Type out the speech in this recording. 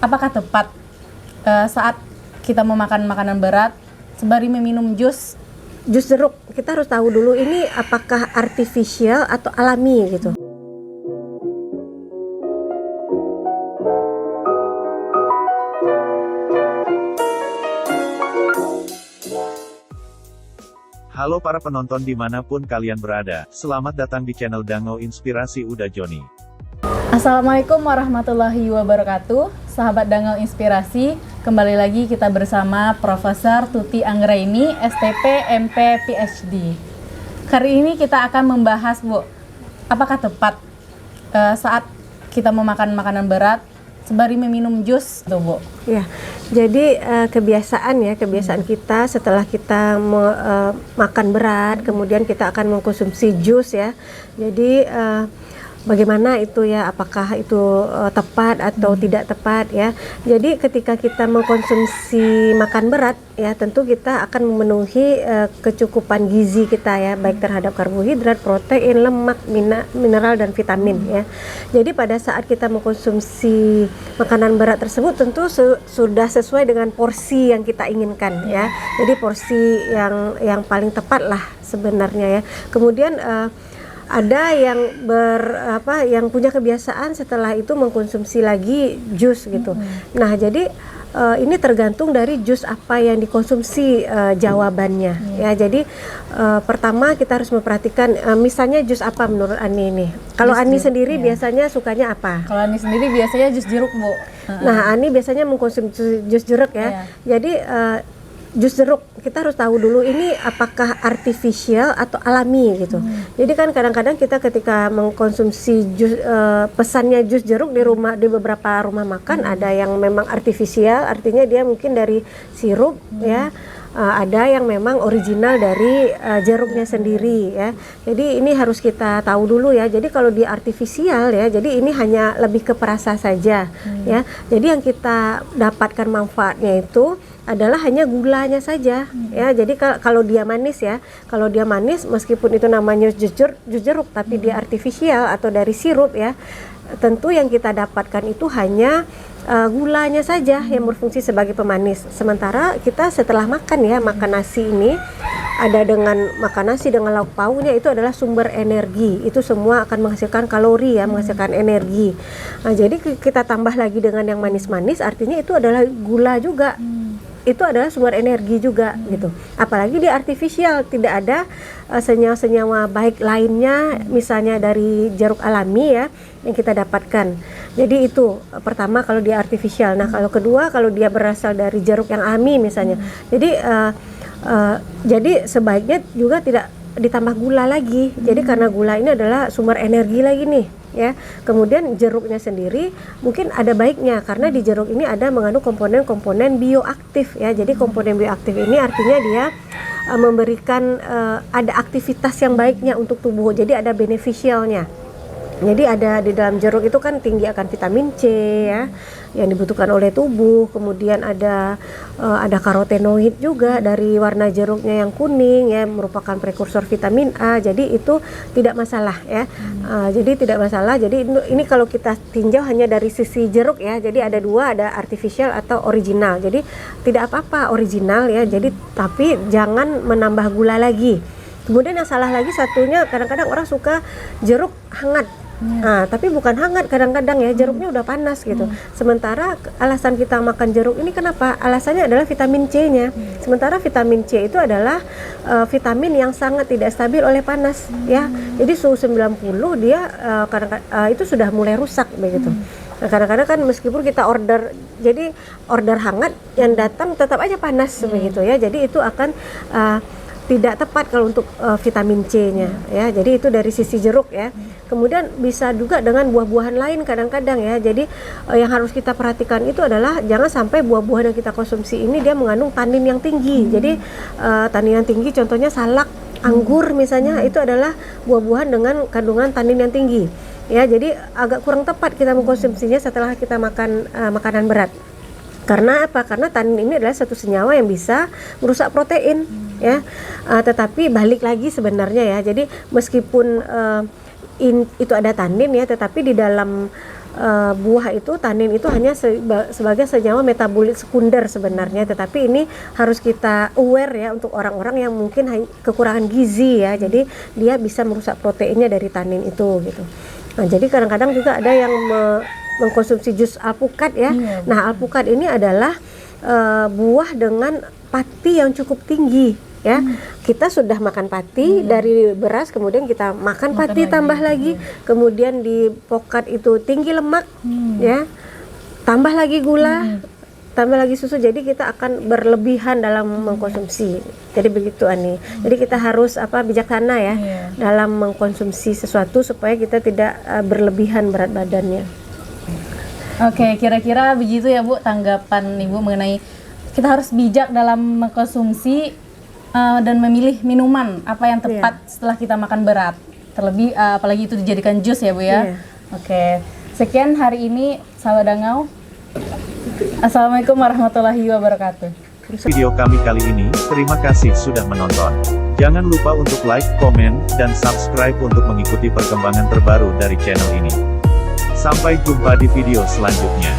apakah tepat saat kita mau makan makanan berat sembari meminum jus jeruk? Kita harus tahu dulu ini apakah artificial atau alami gitu. Halo para penonton dimanapun kalian berada, selamat datang di channel Dango Inspirasi Uda Joni. Assalamualaikum warahmatullahi wabarakatuh, sahabat Dango Inspirasi. Kembali lagi kita bersama Profesor Tuti Anggraini, STP, MP, PhD. Kali ini kita akan membahas, Bu, apakah tepat saat kita mau makan makanan berat sembari meminum jus, tuh, Bu? Ya, jadi kebiasaan kita setelah kita makan berat, kemudian kita akan mengkonsumsi jus ya. Jadi bagaimana itu ya, apakah itu tepat atau tidak tepat ya. Jadi ketika kita mengkonsumsi makan berat ya, tentu kita akan memenuhi kecukupan gizi kita ya, baik terhadap karbohidrat, protein, lemak, mineral dan vitamin ya. Jadi pada saat kita mengkonsumsi makanan berat tersebut tentu sudah sesuai dengan porsi yang kita inginkan ya. Jadi porsi yang paling tepat lah sebenarnya ya. Kemudian ada yang yang punya kebiasaan setelah itu mengkonsumsi lagi jus gitu. Nah, jadi ini tergantung dari jus apa yang dikonsumsi jawabannya ya. Jadi pertama kita harus memperhatikan misalnya jus apa menurut Ani ini. Kalau Ani sendiri biasanya sukanya apa? Kalau Ani sendiri biasanya jus jeruk, Bu. Nah, Ani biasanya mengkonsumsi jus jeruk ya. Jadi jus jeruk kita harus tahu dulu ini apakah artificial atau alami gitu. Jadi kan kadang-kadang kita ketika mengkonsumsi jus, pesannya jus jeruk di beberapa rumah makan ada yang memang artificial, artinya dia mungkin dari sirup ya. Ada yang memang original dari jeruknya sendiri ya. Jadi ini harus kita tahu dulu ya. Jadi kalau di artifisial ya, jadi ini hanya lebih ke perasa saja ya. Jadi yang kita dapatkan manfaatnya itu adalah hanya gulanya saja ya. Jadi kalau dia manis ya, kalau dia manis meskipun itu namanya jus jeruk tapi dia artifisial atau dari sirup ya, tentu yang kita dapatkan itu hanya gulanya saja yang berfungsi sebagai pemanis. Sementara kita setelah makan nasi ini makan nasi dengan lauk pauknya itu adalah sumber energi. Itu semua akan menghasilkan kalori ya, menghasilkan energi. Nah, jadi kita tambah lagi dengan yang manis-manis, artinya itu adalah gula juga. Itu adalah sumber energi juga gitu. Apalagi di artifisial tidak ada senyawa-senyawa baik lainnya, misalnya dari jeruk alami ya yang kita dapatkan. Jadi itu pertama kalau di artifisial. Nah, kalau kedua kalau dia berasal dari jeruk yang alami misalnya. Jadi sebaiknya juga tidak ditambah gula lagi. Jadi karena gula ini adalah sumber energi lagi nih ya. Kemudian jeruknya sendiri mungkin ada baiknya karena di jeruk ini ada mengandung komponen-komponen bioaktif ya. Jadi komponen bioaktif ini artinya dia memberikan ada aktivitas yang baiknya untuk tubuh. Jadi ada beneficialnya. Jadi ada di dalam jeruk itu kan tinggi akan vitamin C ya yang dibutuhkan oleh tubuh. Kemudian ada karotenoid juga dari warna jeruknya yang kuning ya, merupakan prekursor vitamin A. Jadi itu tidak masalah ya. Jadi tidak masalah. Jadi ini kalau kita tinjau hanya dari sisi jeruk ya. Jadi ada dua, ada artificial atau original. Jadi tidak apa-apa original ya. Jadi tapi jangan menambah gula lagi. Kemudian yang salah lagi satunya, kadang-kadang orang suka jeruk hangat. Nah, tapi bukan hangat kadang-kadang ya, jeruknya udah panas gitu. Sementara alasan kita makan jeruk ini kenapa? Alasannya adalah vitamin C-nya. Sementara vitamin C itu adalah vitamin yang sangat tidak stabil oleh panas ya. Jadi suhu 90 dia itu sudah mulai rusak begitu. Nah, kadang-kadang kan meskipun kita order hangat, yang datang tetap aja panas begitu ya. Jadi itu akan tidak tepat kalau untuk vitamin C-nya ya. Jadi itu dari sisi jeruk ya. Kemudian bisa juga dengan buah-buahan lain kadang-kadang ya. Jadi yang harus kita perhatikan itu adalah jangan sampai buah-buahan yang kita konsumsi ini dia mengandung tanin yang tinggi. Jadi tanin yang tinggi contohnya salak, anggur misalnya, itu adalah buah-buahan dengan kandungan tanin yang tinggi. Ya, jadi agak kurang tepat kita mengkonsumsinya setelah kita makan makanan berat. Karena apa? Karena tanin ini adalah satu senyawa yang bisa merusak protein ya. Tetapi balik lagi sebenarnya ya. Jadi meskipun itu ada tanin ya, tetapi di dalam buah itu, tanin itu hanya sebagai senyawa metabolit sekunder sebenarnya, tetapi ini harus kita aware ya untuk orang-orang yang mungkin kekurangan gizi ya, jadi dia bisa merusak proteinnya dari tanin itu gitu. Nah, jadi kadang-kadang juga ada yang mengkonsumsi jus alpukat ya. Nah, alpukat ini adalah buah dengan pati yang cukup tinggi ya. Kita sudah makan pati dari beras, kemudian kita makan pati tambah lagi, kemudian di pokat itu tinggi lemak ya, tambah lagi gula, tambah lagi susu, jadi kita akan berlebihan dalam mengkonsumsi. Jadi begitu Ani. Jadi kita harus bijaksana ya dalam mengkonsumsi sesuatu supaya kita tidak berlebihan berat badannya. Oke, kira-kira begitu ya Bu tanggapan Ibu mengenai kita harus bijak dalam mengkonsumsi dan memilih minuman apa yang tepat setelah kita makan berat. Terlebih apalagi itu dijadikan jus ya Bu ya. Oke. Sekian hari ini sahabat Dangau. Assalamualaikum warahmatullahi wabarakatuh. Video kami kali ini, terima kasih sudah menonton. Jangan lupa untuk like, komen, dan subscribe untuk mengikuti perkembangan terbaru dari channel ini. Sampai jumpa di video selanjutnya.